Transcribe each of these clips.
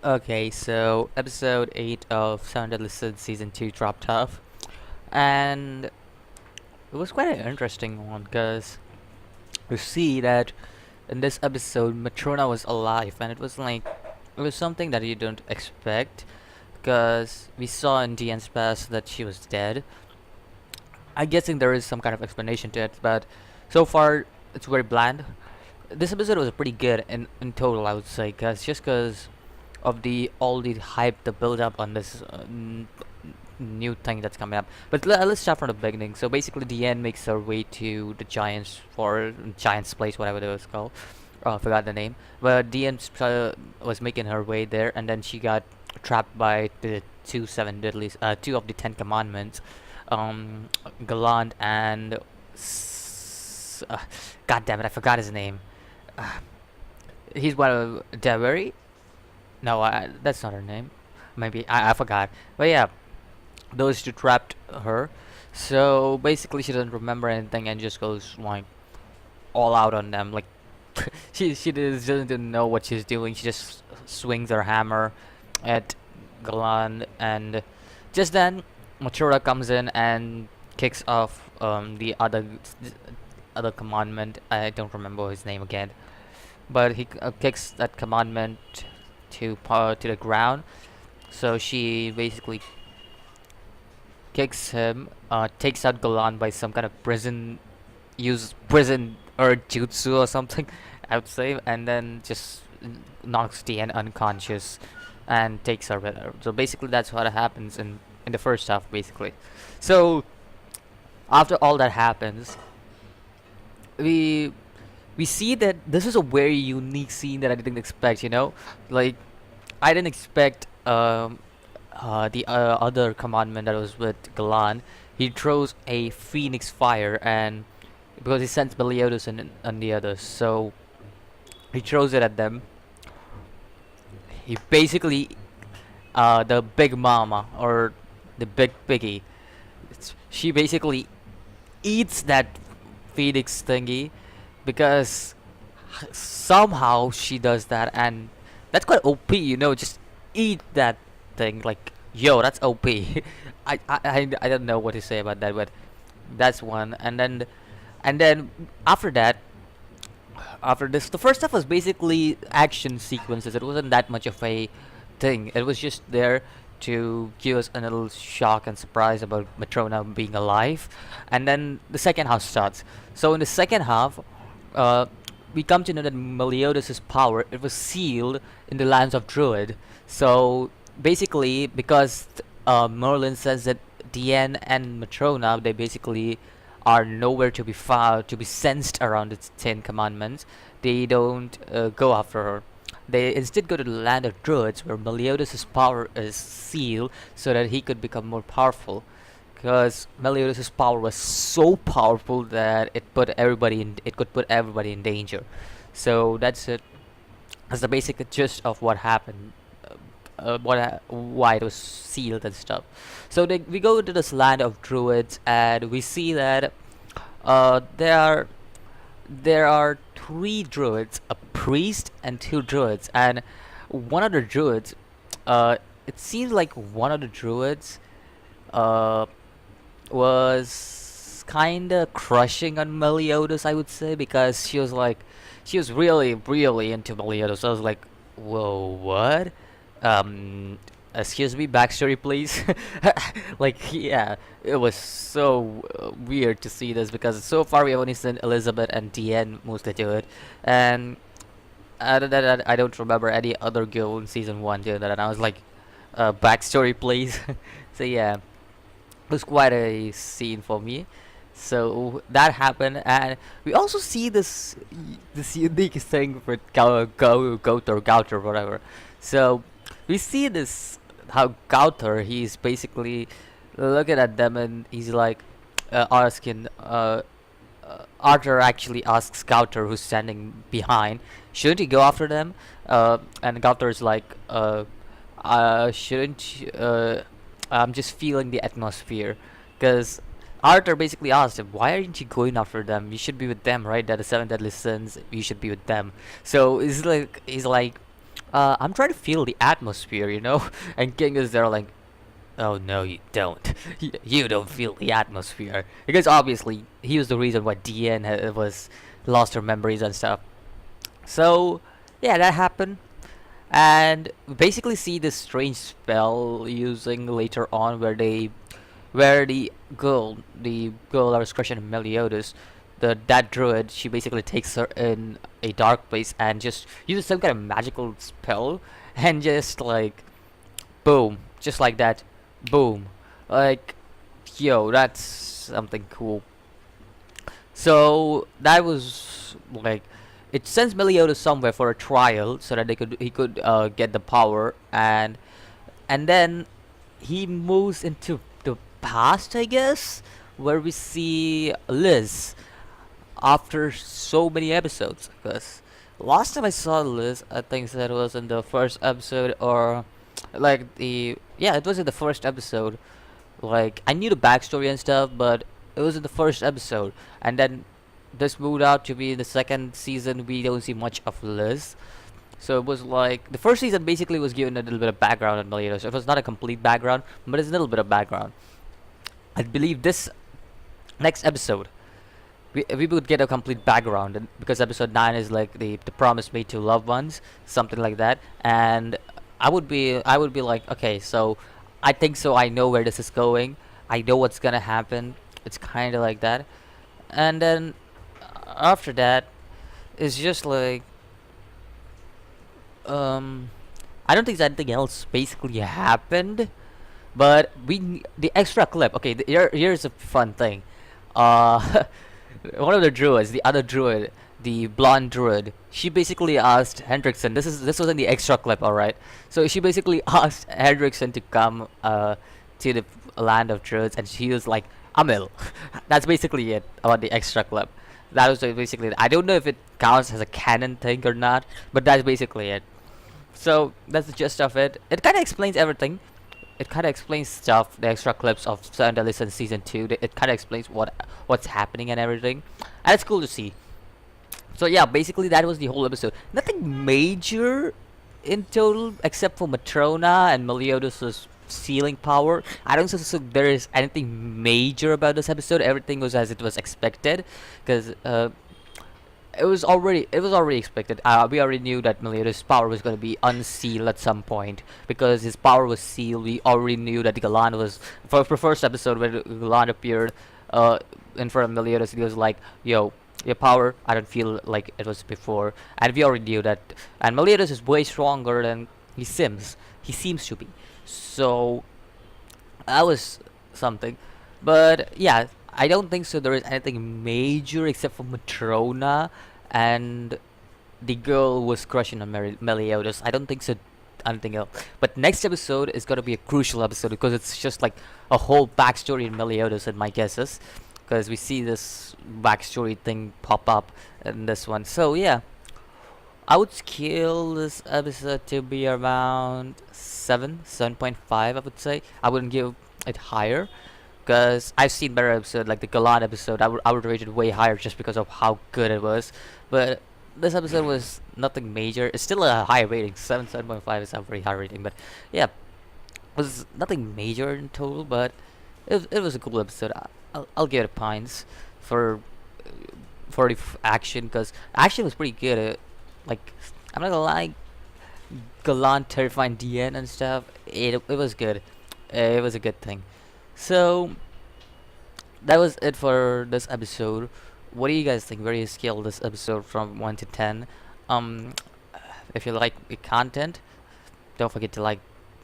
Okay, so episode 8 of Sound Listen season 2 dropped off, and it was quite an interesting one because we see that in this episode, Matrona was alive, and it was something that you don't expect because we saw in DN's past that she was dead. I'm guessing there is some kind of explanation to it, but so far it's very bland. This episode was pretty good in total, I would say, because of the all the hype, the build up on this new thing that's coming up. But let's start from the beginning. So basically, Diane makes her way to the Giants place, whatever it was called. I forgot the name. But Diane was making her way there, and then she got trapped by the two of the Ten Commandments, Galant and God damn it, I forgot his name. Uh, he's one of Daveri. No, that's not her name. Maybe I forgot. But yeah, those two trapped her. So basically, she doesn't remember anything and just goes like all out on them. Like she doesn't know what she's doing. She just swings her hammer at Galan, and just then Matura comes in and kicks off the other commandment. I don't remember his name again, but he kicks that commandment to the ground. So she basically kicks him, takes out Golan by some kind of use prison or jutsu or something, I would say, and then just knocks Tien unconscious and takes her with her. So basically, that's what happens in the first half, basically. So after all that happens, we we see that this is a very unique scene that I didn't expect. Like I didn't expect the other commandment that was with Galan. He throws a phoenix fire, and because he sends Meliodas and the others, so he throws it at them. He basically, the big mama or the big piggy, she basically eats that phoenix thingy because somehow she does that, and that's quite OP. Just eat that thing. Like, yo, that's OP. I don't know what to say about that, but that's one. And then after that, after this, the first stuff was basically action sequences. It wasn't that much of a thing. It was just there to give us a little shock and surprise about Matrona being alive. And then the second half starts. So in the second half, uh, we come to know that Meliodas' power, it was sealed in the lands of Druid. So basically, because Merlin says that Diane and Matrona, they basically are nowhere to be found, to be sensed around its Ten Commandments. They don't go after her. They instead go to the land of Druids, where Meliodas' power is sealed, so that he could become more powerful. Because Meliodas' power was so powerful that it could put everybody in danger. So that's it. That's the basic gist of what happened, why it was sealed and stuff. So we go to this land of druids, and we see that uh, there are there are three druids, a priest and two druids, and one of the druids. It seems like one of the druids uh, was kinda crushing on Meliodas, I would say, because she was really, really into Meliodas. I was like, whoa, what? Um, excuse me, backstory, please. Like, yeah, it was so weird to see this because so far we have only seen Elizabeth and Tien mostly do it, and other than that, I don't remember any other girl in season one doing that. And I was like, backstory, please. So yeah, it was quite a scene for me. So that happened, and we also see this unique thing with Gouter, whatever. So we see this how Gouter, he's basically looking at them, and he's like asking. Arthur actually asks Gouter, who's standing behind, shouldn't he go after them? And Gouter's like, shouldn't I'm just feeling the atmosphere, because Arthur basically asked him, "Why aren't you going after them? You should be with them, right? They're the seven deadly sins. You should be with them." So he's like, I'm trying to feel the atmosphere, you know? And King is there like, oh no, you don't. You don't feel the atmosphere. Because obviously, he was the reason why DN was lost her memories and stuff. So, yeah, that happened. And we basically see this strange spell using later on where the girl that was crushing Meliodas, that druid, she basically takes her in a dark place and just uses some kind of magical spell and just like boom, just like that, boom, like yo, that's something cool. So that was like it sends Meliodas somewhere for a trial so that he could get the power and then he moves into the past, I guess, where we see Liz after so many episodes. Because last time I saw Liz, I think that was in the first episode, or like it was in the first episode. Like I knew the backstory and stuff, but it was in the first episode, and then this moved out to be in the second season. We don't see much of Liz. So it was like the first season basically was given a little bit of background on Meliodas. It was not a complete background, but it's a little bit of background. I believe this next episode we would get a complete background because episode 9 is like the promise made to loved ones, something like that. And I would be like, okay, so I think so. I know where this is going. I know what's gonna happen. It's kind of like that. And then after that, it's just like um I don't think anything else basically happened. But the extra clip. Okay, here's a fun thing. Uh, one of the druids, the other druid, the blonde druid, she basically asked Hendrickson. This was in the extra clip, all right. So she basically asked Hendrickson to come to the land of druids, and she was like, "I'm ill." That's basically it about the extra clip. That was basically it. I don't know if it counts as a canon thing or not, but that's basically it. So that's the gist of it. It kind of explains everything. It kind of explains stuff, the extra clips of Sandalis in season 2. It kind of explains what's happening and everything, and it's cool to see. So yeah, basically that was the whole episode. Nothing major in total except for Matrona and Meliodas' sealing power. I don't think so there is anything major about this episode. Everything was as it was expected, because it was already expected. We already knew that Meliodas' power was going to be unsealed at some point because his power was sealed. We already knew that Galan was for first episode when Galan appeared in front of Meliodas. He was like, "Yo, your power, I don't feel like it was before," and we already knew that. And Meliodas is way stronger than he seems. He seems to be. So that was something. But yeah, I don't think so. There is anything major except for Matrona and the girl was crushing on Meliodas. I don't think so. Anything else. But next episode is gonna be a crucial episode because it's just like a whole backstory in Meliodas, and my guesses, because we see this backstory thing pop up in this one. So yeah, I would scale this episode to be around 7.5. I would say I wouldn't give it higher because I've seen better episode like the Galan episode. I would rate it way higher just because of how good it was. But this episode was nothing major. It's still a high rating. 7.5 is a very high rating. But yeah, it was nothing major in total. But it was a cool episode. I'll give it points for the action because action was pretty good. Like I'm not gonna lie, Galan terrifying DN and stuff. It was good. It was a good thing. So that was it for this episode. What do you guys think? Where do you scale this episode from 1 to 10? Um, if you like the content, don't forget to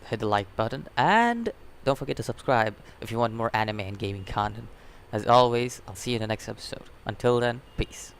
hit the like button, and don't forget to subscribe if you want more anime and gaming content. As always, I'll see you in the next episode. Until then, peace.